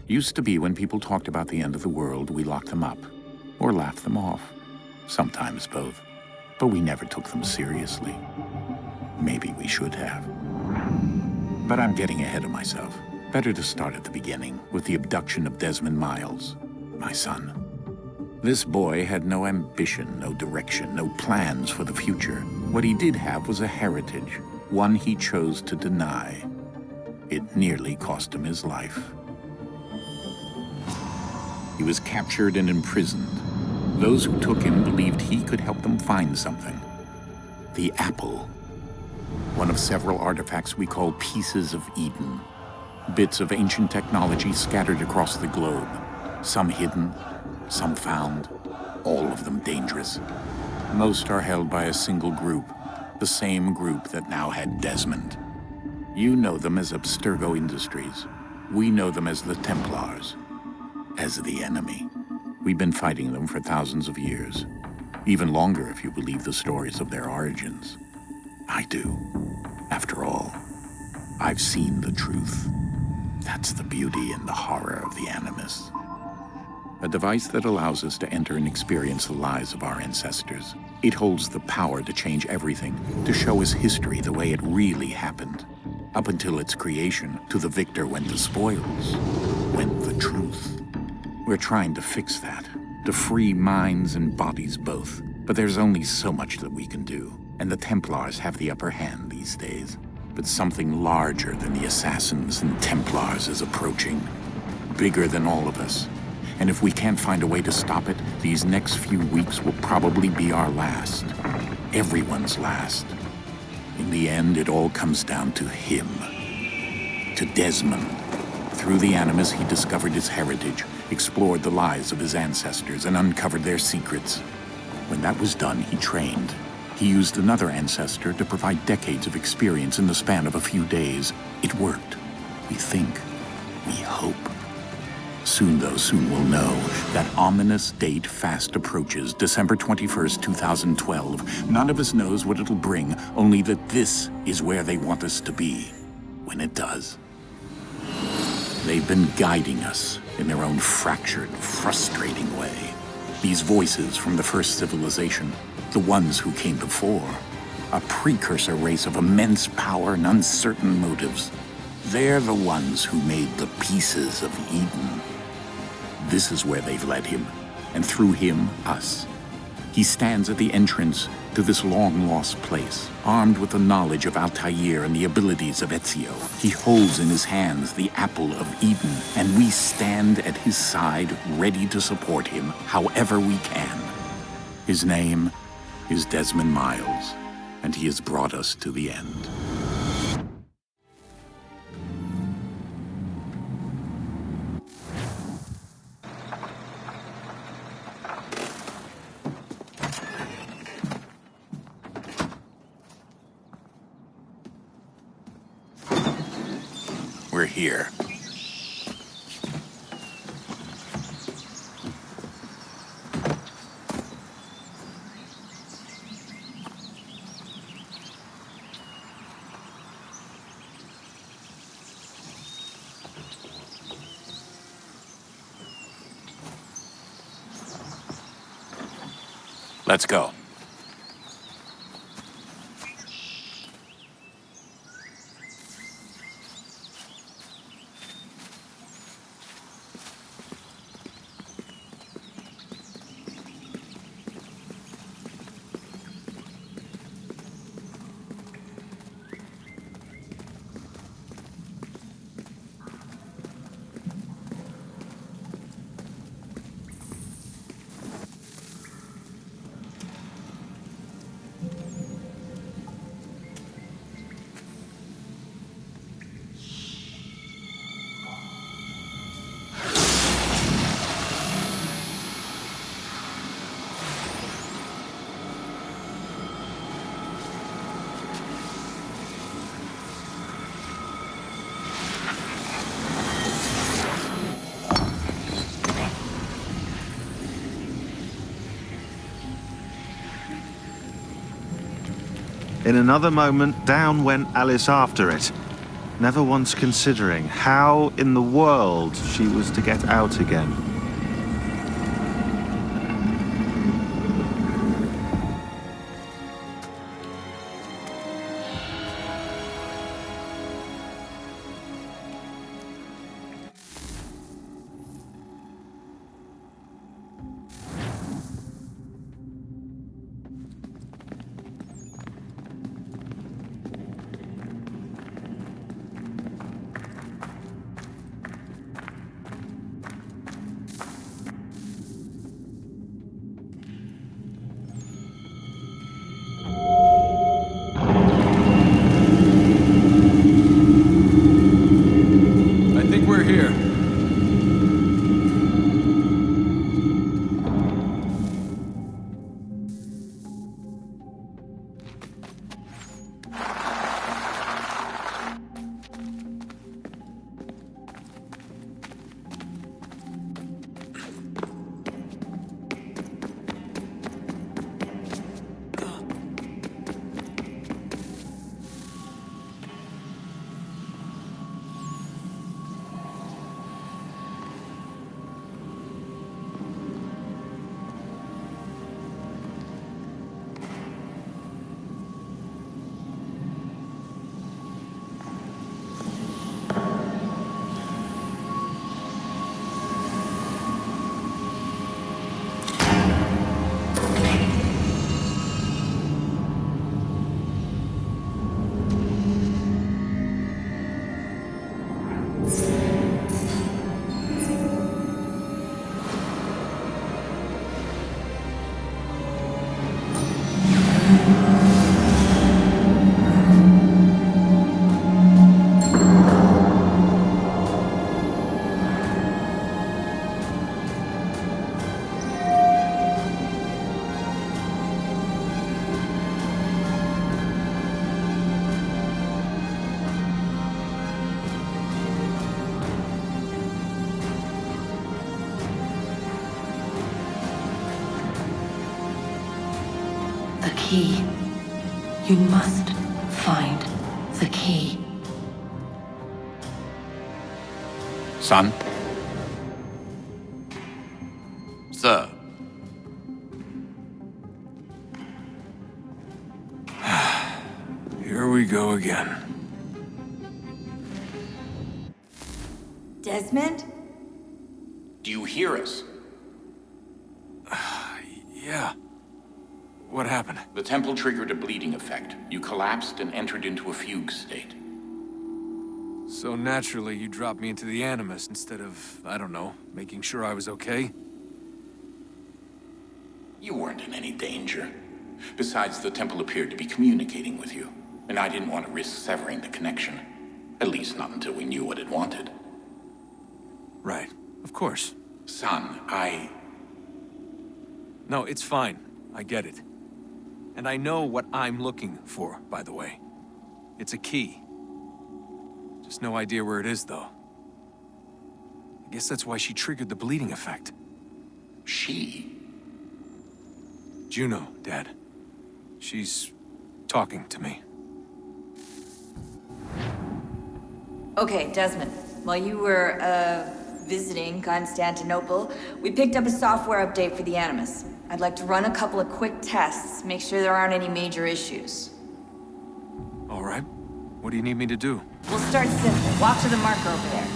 Used to be when people talked about the end of the world, we locked them up. Or laughed them off. Sometimes both. But we never took them seriously. Maybe we should have. But I'm getting ahead of myself. Better to start at the beginning, with the abduction of Desmond Miles, my son. This boy had no ambition, no direction, no plans for the future. What he did have was a heritage, one he chose to deny. It nearly cost him his life. He was captured and imprisoned. Those who took him believed he could help them find something. The apple. One of several artifacts we call pieces of Eden. Bits of ancient technology scattered across the globe. Some hidden, some found, all of them dangerous. Most are held by a single group, the same group that now had Desmond. You know them as Abstergo Industries. We know them as the Templars, as the enemy. We've been fighting them for thousands of years, even longer if you believe the stories of their origins. I do. After all, I've seen the truth. That's the beauty and the horror of the Animus. A device that allows us to enter and experience the lives of our ancestors. It holds the power to change everything, to show us history the way it really happened. Up until its creation, to the victor went the spoils, went the truth. We're trying to fix that, to free minds and bodies both. But there's only so much that we can do, and the Templars have the upper hand these days. But something larger than the Assassins and Templars is approaching, bigger than all of us. And if we can't find a way to stop it, these next few weeks will probably be our last. Everyone's last. In the end, it all comes down to him. To Desmond. Through the Animus, he discovered his heritage, explored the lives of his ancestors, and uncovered their secrets. When that was done, he trained. He used another ancestor to provide decades of experience in the span of a few days. It worked. We think. We hope. Soon, though, soon we'll know. That ominous date fast approaches, December 21st, 2012. None of us knows what it'll bring, only that this is where they want us to be, when it does. They've been guiding us in their own fractured, frustrating way. These voices from the first civilization, the ones who came before, a precursor race of immense power and uncertain motives. They're the ones who made the pieces of Eden. This is where they've led him, and through him, us. He stands at the entrance to this long-lost place, armed with the knowledge of Altair and the abilities of Ezio. He holds in his hands the apple of Eden, and we stand at his side, ready to support him however we can. His name is Desmond Miles, and he has brought us to the end. We're here. Let's go. In another moment, down went Alice after it. never once considering how in the world she was to get out again. The key. You must find the key. Son? Sir. Here we go again. Desmond? Do you hear us? Yeah. What happened? The temple triggered a bleeding effect. You collapsed and entered into a fugue state. So naturally, you dropped me into the Animus instead of, I don't know, making sure I was okay? You weren't in any danger. Besides, the temple appeared to be communicating with you, and I didn't want to risk severing the connection. At least not until we knew what it wanted. Right. Of course. Son, No, it's fine. I get it. And I know what I'm looking for, by the way. It's a key. Just no idea where it is, though. I guess that's why she triggered the bleeding effect. She? Juno, Dad. She's talking to me. Okay, Desmond. While you were, visiting Constantinople, we picked up a software update for the Animus. I'd like to run a couple of quick tests, make sure there aren't any major issues. All right. What do you need me to do? We'll start simple. Walk to the marker over there.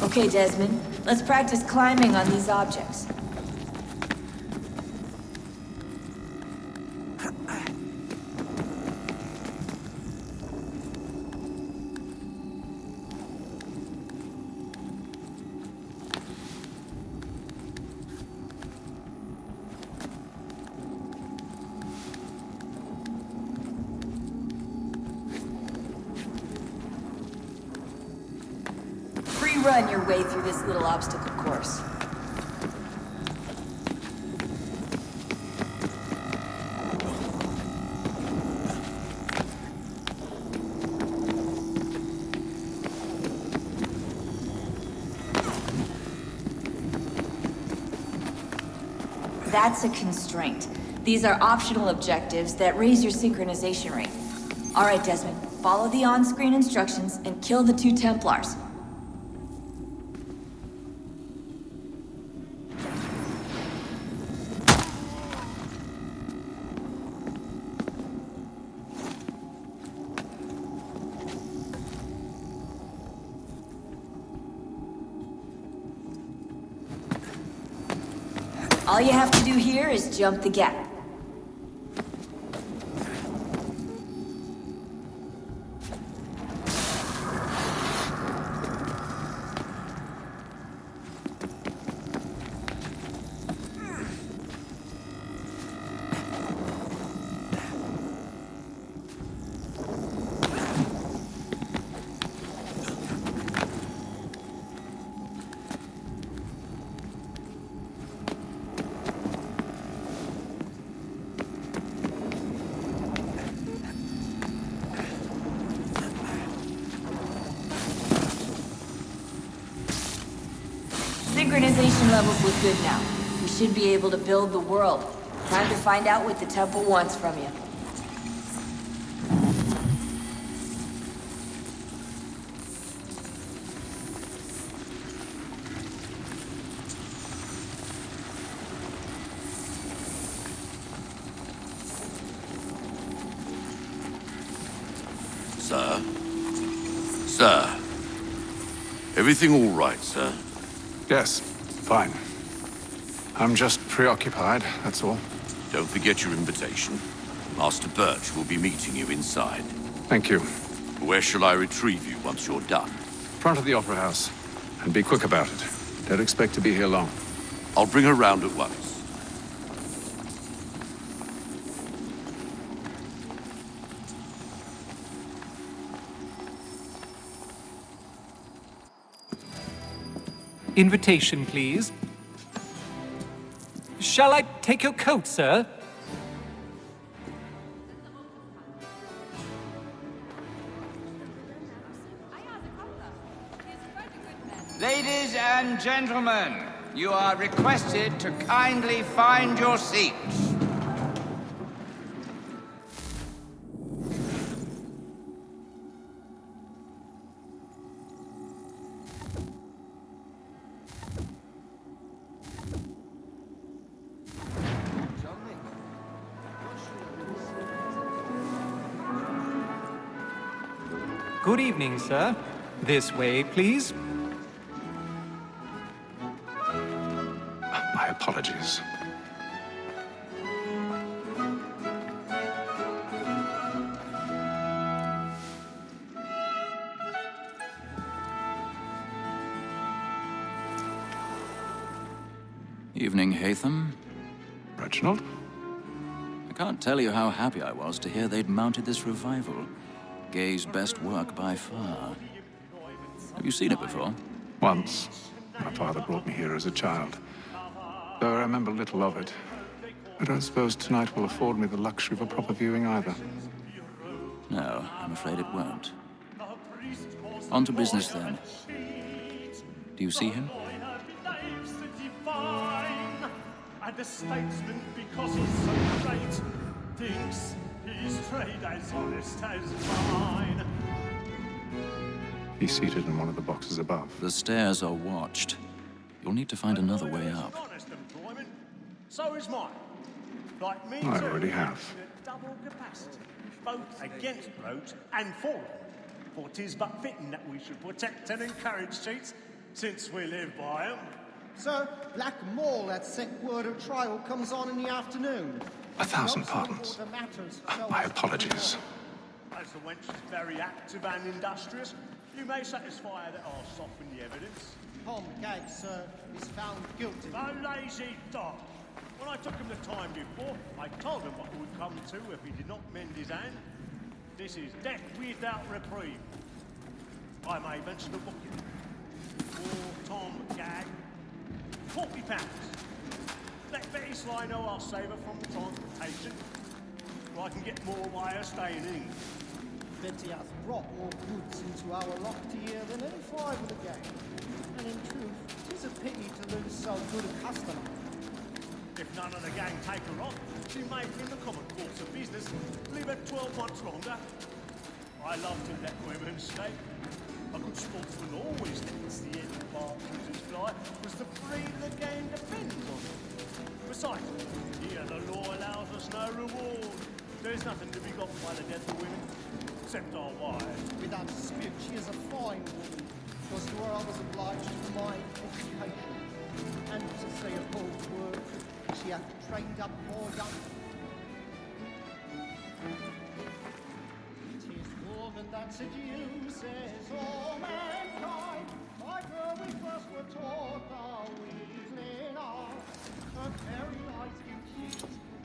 Okay, Desmond. Let's practice climbing on these objects. Run your way through this little obstacle course. That's a constraint. These are optional objectives that raise your synchronization rate. All right, Desmond, follow the on-screen instructions and kill the 2 Templars. All you have to do here is jump the gap. Synchronization levels look good now. We should be able to build the world. Time to find out what the temple wants from you. Sir? Sir? Everything all right, sir? Yes, fine. I'm just preoccupied, that's all. Don't forget your invitation. Master Birch will be meeting you inside. Thank you. Where shall I retrieve you once you're done? Front of the Opera House. And be quick about it. Don't expect to be here long. I'll bring her round at once. Invitation, please. Shall I take your coat, sir? Ladies and gentlemen, you are requested to kindly find your seats. Good evening, sir. This way, please. My apologies. Evening, Hatham. Reginald? I can't tell you how happy I was to hear they'd mounted this revival. Gay's best work by far. Have you seen it before? Once. My father brought me here as a child. Though I remember little of it. I don't suppose tonight will afford me the luxury of a proper viewing either. No, I'm afraid it won't. On to business then. Do you see him? And the statesman, because he's so great, thinks his trade as honest as mine. He's seated in one of the boxes above. The stairs are watched. You'll need to find another way up. Honest employment, so is mine. Like me I too, already have. double capacity, both against roads and for them. For 'tis but fitting that we should protect and encourage cheats, since we live by them. Sir, Black Mall, that set word of trial comes on in the afternoon. 1,000 pardons. My apologies. As the wench is very active and industrious, you may satisfy her that I'll soften the evidence. Tom Gag, sir, is found guilty. A lazy dog. When I took him the time before, I told him what would come to if he did not mend his hand. This is death without reprieve. I may mention the booking. For Tom Gag, £40. Let Betty Sly know I'll save her from the transportation, or I can get more by her staying in. Betty hath brought more goods into our lofty here than any five of the gang. And in truth, 'tis a pity to lose so good a customer. If none of the gang take her off, she may, in the common course of business, leave her 12 months longer. I loved to let women stay. A good sportsman always thinks the end of PART-01 was the freedom the game depends on. Besides, here the law allows us no reward. There's nothing to be got by the death of women, except our wives. Without dispute, she is a fine woman. Because to her I was obliged to my education. And to say a bold word, she hath trained up more young. Tis woman that seduces all mankind. Like her we first were taught the weasling art. Her very eyes can cheat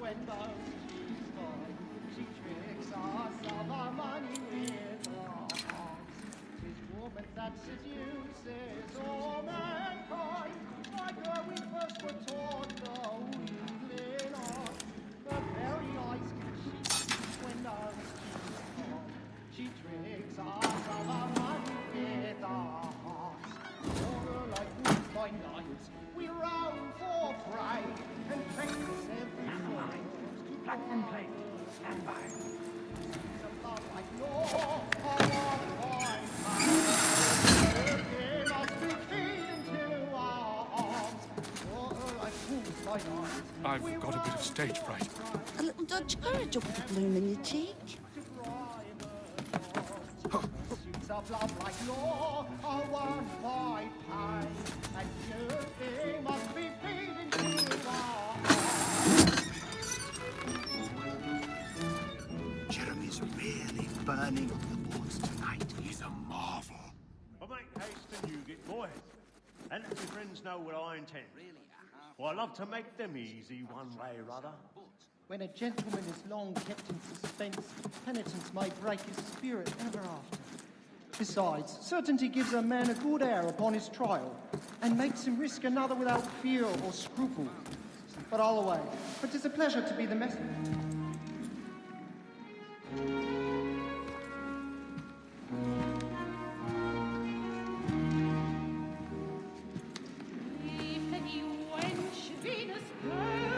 when most she's gone. She tricks us of our money with her hearts. Tis woman that seduces all mankind. Like her we first were taught the weasling art. Her very eyes can cheat when most she's gone. She tricks us of our money with our hearts. For her like wolves by night, we roam for prey and practice every night. Plug and play. Stand by. A love like law, a one by time. They must be feeding to our arms. For her like wolves by night. I've got a bit of stage fright. A little Dutch courage up with the bloom in your cheek. Pursuits of love like law are won by pain, and they must be feeding to our hearts. Jeremy's really burning up the boards tonight. He's a marvel. But make haste and you get boy. And let your friends know what I intend. For I love to make them easy one way or other. When a gentleman is long kept in suspense, penitence may break his spirit ever after. Besides, certainty gives a man a good air upon his trial, and makes him risk another without fear or scruple. But I'll away, for 'tis a pleasure to be the messenger.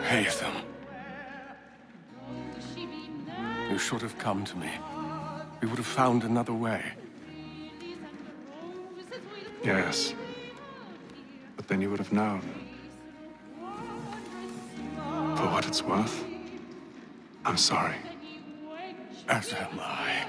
Haytham. You should have come to me. We would have found another way. Yes. But then you would have known. For what it's worth, I'm sorry. As am I.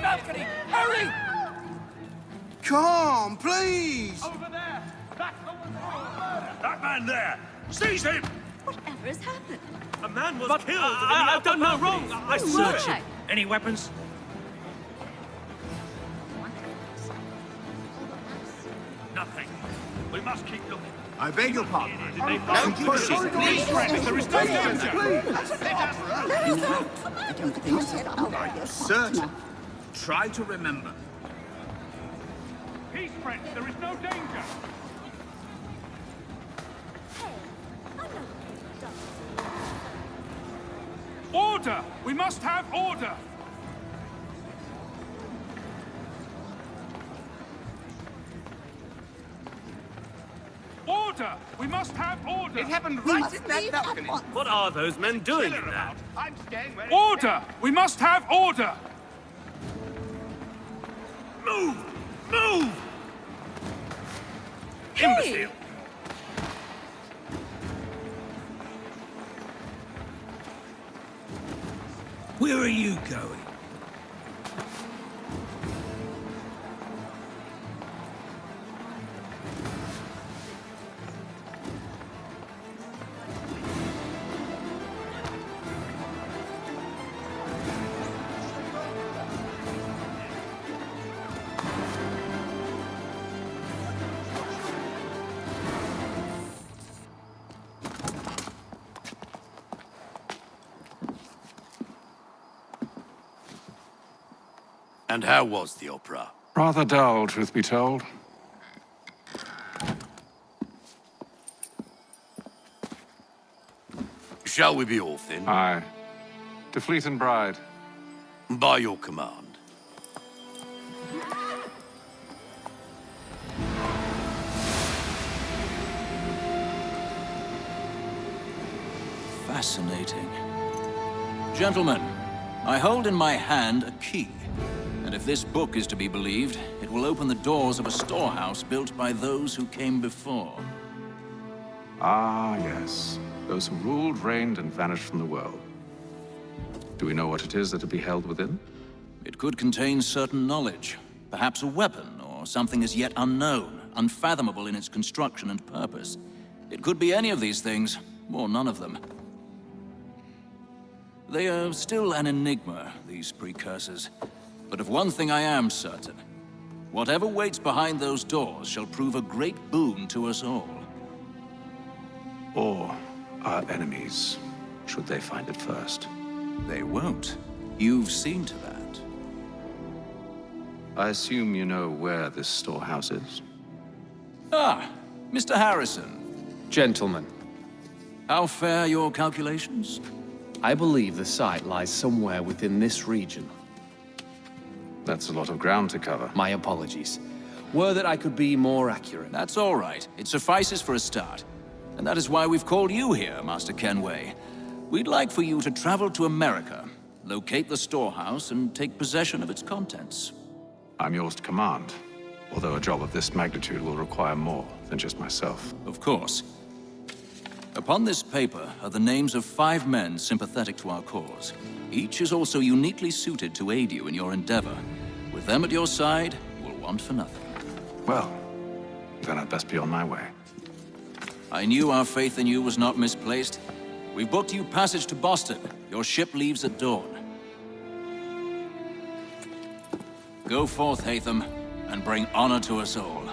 Balcony! Hurry! Come, please! Over there! That's the one! That man there! Seize him! Whatever has happened? A man was killed! I've done no wrong! I Search Why? him! Any weapons? Nothing. We must keep looking. I beg your pardon. Don't push it! Please, friends, there is no danger! I don't think so. Are you certain? Try to remember. Peace, friends, there is no danger! Order! We must have order! Order! We must have order! It happened right in that balcony. What are those men doing in that? I'm staying where Order! We must have order! Move! Move! Imbecile! Where are you going? And how was the opera? Rather dull, truth be told. Shall we be off then? Aye. To Fleet and Bride. By your command. Fascinating. Gentlemen, I hold in my hand a key. And if this book is to be believed, it will open the doors of a storehouse built by those who came before. Ah, yes. Those who ruled, reigned, and vanished from the world. Do we know what it is that will be held within? It could contain certain knowledge. Perhaps a weapon, or something as yet unknown, unfathomable in its construction and purpose. It could be any of these things, or none of them. They are still an enigma, these precursors. But of one thing I am certain. Whatever waits behind those doors shall prove a great boon to us all. Or our enemies, should they find it first. They won't. You've seen to that. I assume you know where this storehouse is? Ah, Mr. Harrison. Gentlemen, How fare your calculations? I believe the site lies somewhere within this region. That's a lot of ground to cover. My apologies. Were that I could be more accurate. That's all right. It suffices for a start. And that is why we've called you here, Master Kenway. We'd like for you to travel to America, locate the storehouse, and take possession of its contents. I'm yours to command, although a job of this magnitude will require more than just myself. Of course. Upon this paper are the names of 5 men sympathetic to our cause. Each is also uniquely suited to aid you in your endeavor. With them at your side, you will want for nothing. Well, then I'd best be on my way. I knew our faith in you was not misplaced. We've booked you passage to Boston. Your ship leaves at dawn. Go forth, Hatham, and bring honor to us all.